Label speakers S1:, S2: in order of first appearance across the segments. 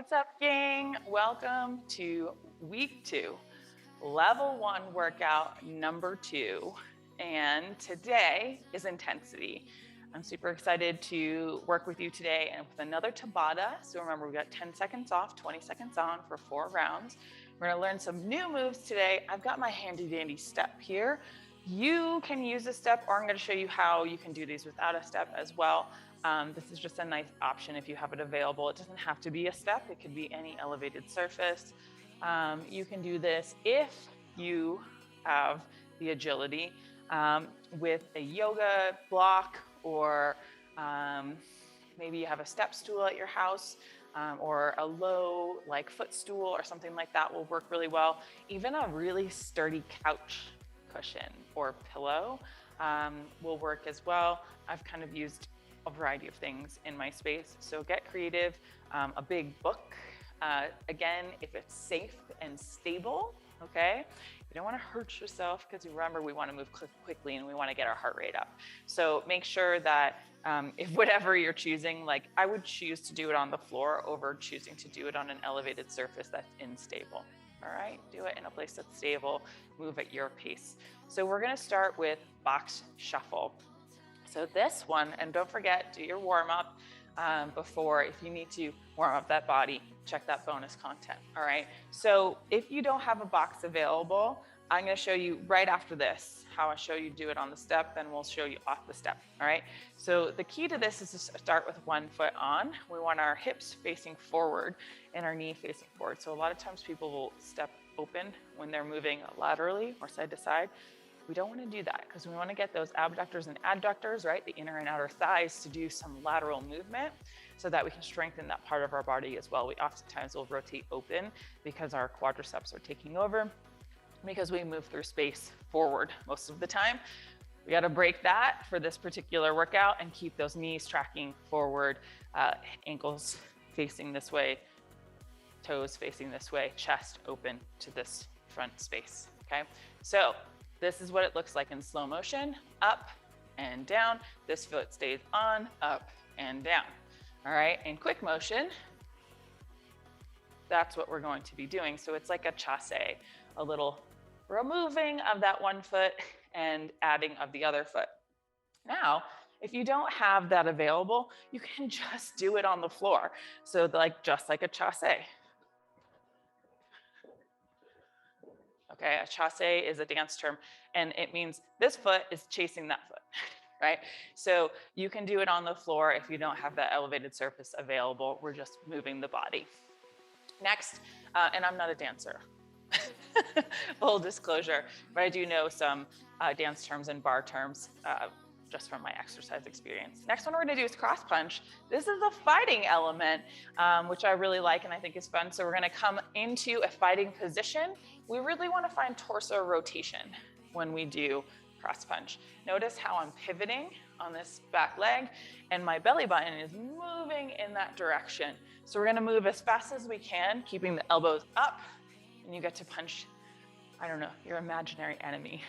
S1: What's up, gang? Welcome to week 2, level 1 workout number 2. And today is intensity. I'm super excited to work with you today and with another Tabata. So remember, we've got 10 seconds off, 20 seconds on for 4 rounds. We're gonna learn some new moves today. I've got my handy dandy step here. You can use a step, or I'm gonna show you how you can do these without a step as well. This is just a nice option if you have it available. It doesn't have to be a step. It could be any elevated surface. You can do this if you have the agility with a yoga block, or maybe you have a step stool at your house, or a low like footstool or something like that will work really well. Even a really sturdy couch cushion or pillow will work as well. I've kind of used a variety of things in my space, so get creative. A big book, again, if it's safe and stable, okay? You don't want to hurt yourself, because remember, we want to move quickly and we want to get our heart rate up. So make sure that if whatever you're choosing, like I would choose to do it on the floor over choosing to do it on an elevated surface that's unstable. All right, do it in a place that's stable, move at your pace. So we're gonna start with box shuffle. So this one, and don't forget, do your warm up before, if you need to warm up that body, check that bonus content, all right? So if you don't have a box available, I'm gonna show you right after this how I show you do it on the step, then we'll show you off the step, all right? So the key to this is to start with one foot on. We want our hips facing forward and our knee facing forward. So a lot of times people will step open when they're moving laterally or side to side. We don't want to do that, because we want to get those abductors and adductors, right, the inner and outer thighs, to do some lateral movement so that we can strengthen that part of our body as well. We oftentimes will rotate open because our quadriceps are taking over, because we move through space forward most of the time. We got to break that for this particular workout and keep those knees tracking forward, ankles facing this way, toes facing this way, chest open to this front space, okay? So this is what it looks like in slow motion, up and down. This foot stays on, up and down. All right, in quick motion, that's what we're going to be doing. So it's like a chasse, a little removing of that one foot and adding of the other foot. Now, if you don't have that available, you can just do it on the floor. So just like a chasse. Okay, a chasse is a dance term, and it means this foot is chasing that foot, right? So you can do it on the floor if you don't have that elevated surface available. We're just moving the body. Next, and I'm not a dancer, full disclosure, but I do know some dance terms and bar terms just from my exercise experience. Next one we're gonna do is cross punch. This is a fighting element, which I really like and I think is fun. So we're gonna come into a fighting position. We really wanna find torso rotation when we do cross punch. Notice how I'm pivoting on this back leg and my belly button is moving in that direction. So we're gonna move as fast as we can, keeping the elbows up, and you get to punch, I don't know, your imaginary enemy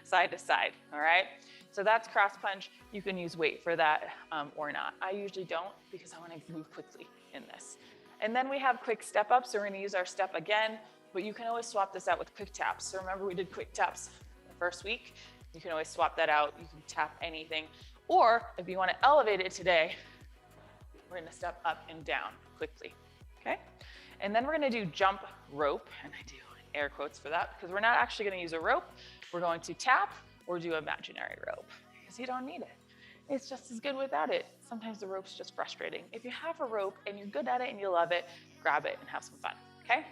S1: side to side, all right? So that's cross punch. You can use weight for that or not. I usually don't, because I want to move quickly in this. And then we have quick step ups. So we're going to use our step again, but you can always swap this out with quick taps. So remember, we did quick taps the first week. You can always swap that out. You can tap anything. Or if you want to elevate it today, we're going to step up and down quickly, okay? And then we're going to do jump rope, and I do air quotes for that, because we're not actually going to use a rope. We're going to tap or do imaginary rope, because you don't need it. It's just as good without it. Sometimes the rope's just frustrating. If you have a rope and you're good at it and you love it, grab it and have some fun, okay?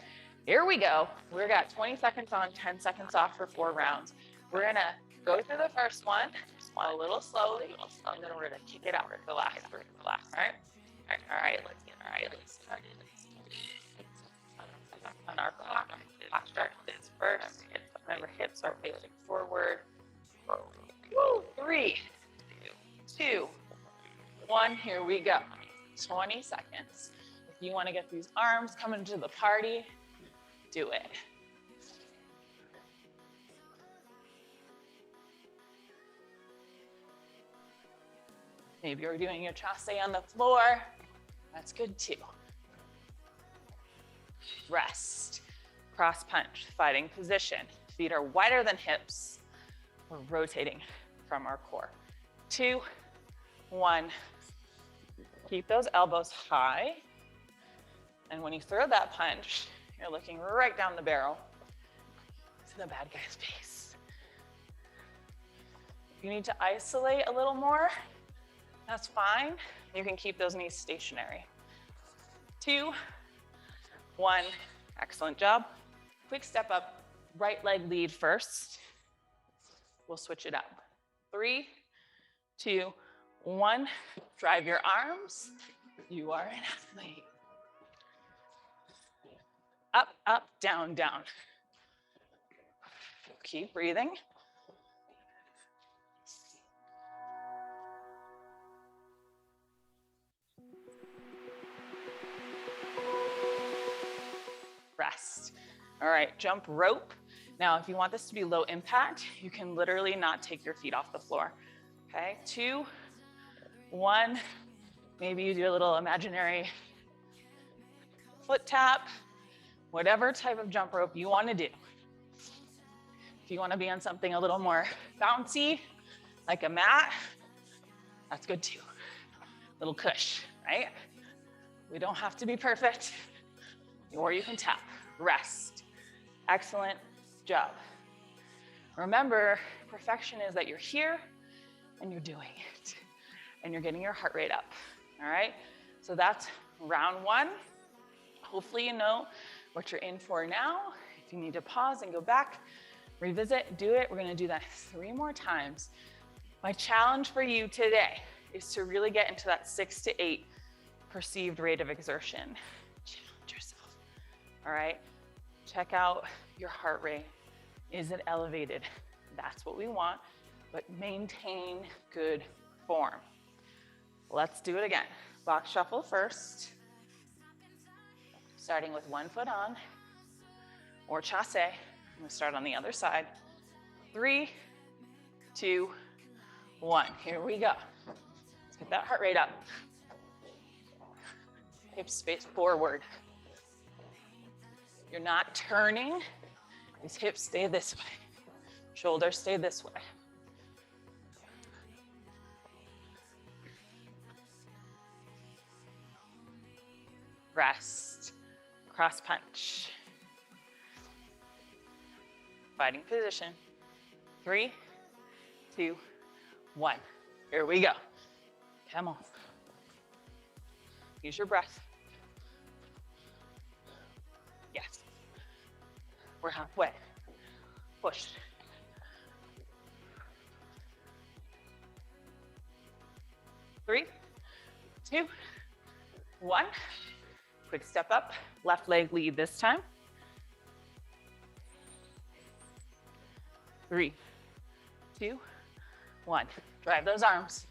S1: Here we go. We've got 20 seconds on, 10 seconds off for 4 rounds. We're gonna go through the first one a little slowly, and then we're gonna kick it out for the last, all right? All right, let's get started. On our block, start this first. Remember, hips are facing forward. 3, 2, 1, here we go. 20 seconds. If you want to get these arms coming to the party, do it. Maybe you're doing your chasse on the floor. That's good too. rest, cross punch, fighting position. Feet are wider than hips. We're rotating from our core. 2, 1. Keep those elbows high. And when you throw that punch, you're looking right down the barrel to the bad guy's face. If you need to isolate a little more, that's fine. You can keep those knees stationary. 2, 1, excellent job. Quick step up, right leg lead first. We'll switch it up. 3, 2, 1, drive your arms. You are an athlete. Up, up, down, down. Keep breathing. Rest. All right, jump rope. Now, if you want this to be low impact, you can literally not take your feet off the floor. Okay, 2, 1. Maybe you do a little imaginary foot tap, whatever type of jump rope you want to do. If you want to be on something a little more bouncy, like a mat, that's good too. Little push, right? We don't have to be perfect, or you can tap. Rest. Excellent job. Remember, perfection is that you're here and you're doing it, and you're getting your heart rate up, all right? So that's round 1. Hopefully you know what you're in for now. If you need to pause and go back, revisit, do it. We're gonna do that 3 more times. My challenge for you today is to really get into that 6 to 8 perceived rate of exertion. Challenge yourself, all right? Check out your heart rate. Is it elevated? That's what we want, but maintain good form. Let's do it again. Box shuffle first. Starting with 1 foot on, or chasse. I'm gonna start on the other side. 3, 2, 1. Here we go. Let's get that heart rate up. Hips face forward. You're not turning. These hips stay this way. Shoulders stay this way. Rest. Cross punch. Fighting position. 3, 2, 1. Here we go. Come on. Use your breath. Yes. We're halfway. Push. Three, 2, 1. Quick step up. Left leg lead this time. 3, 2, 1. Drive those arms.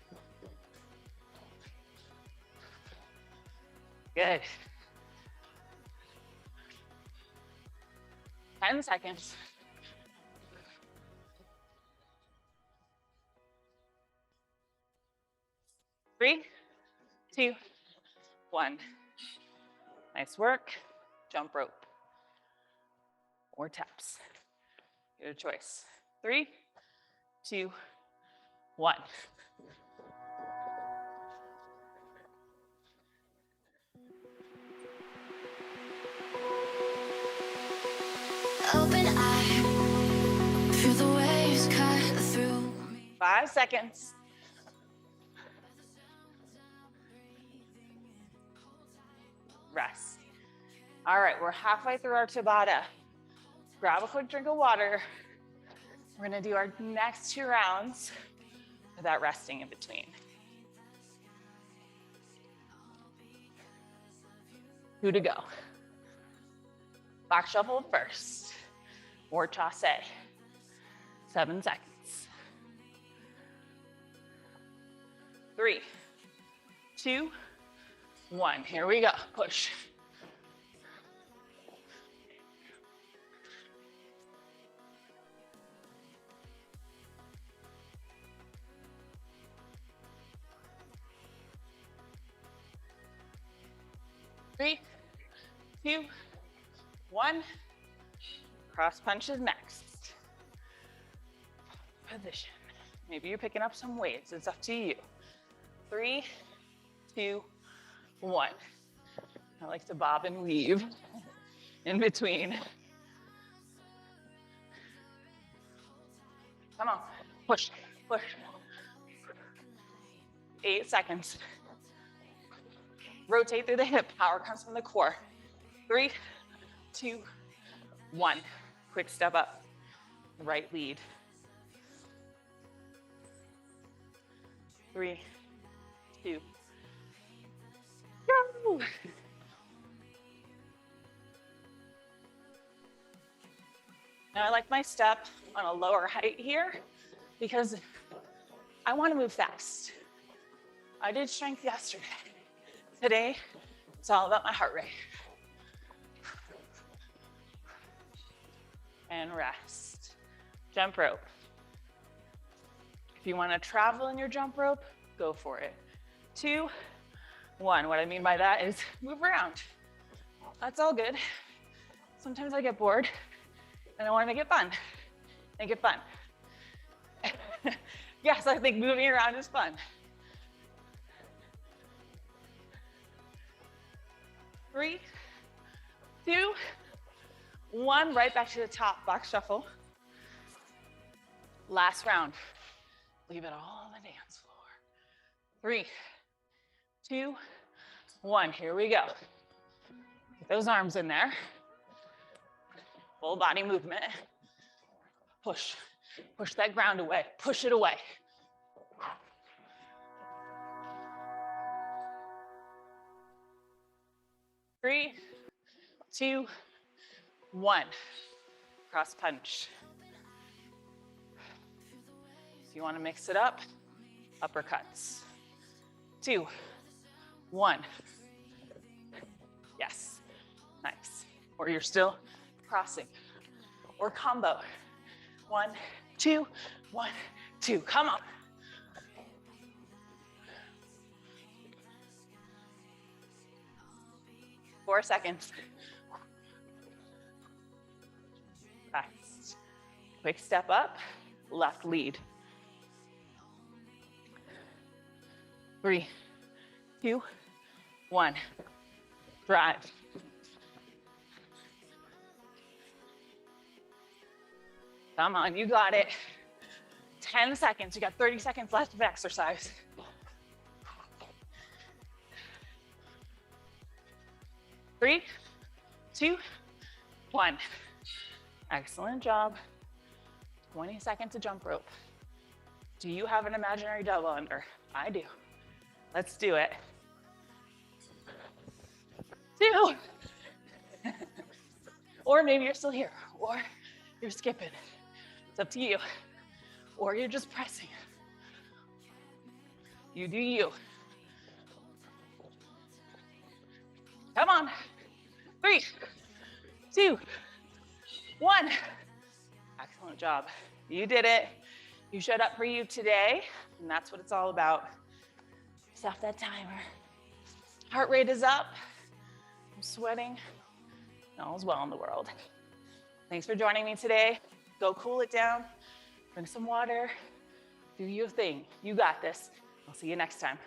S1: Good. 10 seconds. Three, 2, 1. Nice work. Jump rope or taps. Your choice. 3, 2, 1.
S2: Open eye, feel the waves cut through me.
S1: 5 seconds. Rest. All right, we're halfway through our Tabata. Grab a quick drink of water. We're gonna do our next 2 rounds without resting in between. 2 to go. Box shuffle first, or chasse. 7 seconds. 3, 2, 1. Here we go. Push. Three, 2, 1. Cross punches next. Position. Maybe you're picking up some weights. It's up to you. 3, 2, 1. I like to bob and weave in between. Come on. Push, push. 8 seconds. Rotate through the hip. Power comes from the core. 3, 2, 1. Quick step up. Right lead. 3, 2, go. Now I like my step on a lower height here because I want to move fast. I did strength yesterday. Today, it's all about my heart rate. And rest. Jump rope. If you want to travel in your jump rope, go for it. 2, 1. What I mean by that is move around. That's all good. Sometimes I get bored and I want to make it fun. Make it fun. Yes, I think moving around is fun. 3, 2, 1. Right back to the top. Box shuffle. Last round. Leave it all on the dance floor. 3, 2, 1. Here we go. Get those arms in there. Full body movement. Push. Push that ground away. Push it away. Three, 2, 1. Cross punch. If you want to mix it up, uppercuts. 2, 1. Yes. Nice. Or you're still crossing. Or combo. 1, 2, 1, 2. Come on. Four seconds. Fast. Quick step up, left lead. 3, 2, 1. Drive. Come on, you got it. 10 seconds. You got 30 seconds left of exercise. 3, 2, 1. Excellent job. 20 seconds to jump rope. Do you have an imaginary double under? I do. Let's do it. 2. Or maybe you're still here, or you're skipping. It's up to you. Or you're just pressing. You do you. Come on. 3, 2, 1. Excellent job. You did it. You showed up for you today, and that's what it's all about. Stop that timer. Heart rate is up. I'm sweating. All's well in the world. Thanks for joining me today. Go cool it down. Drink some water. Do your thing. You got this. I'll see you next time.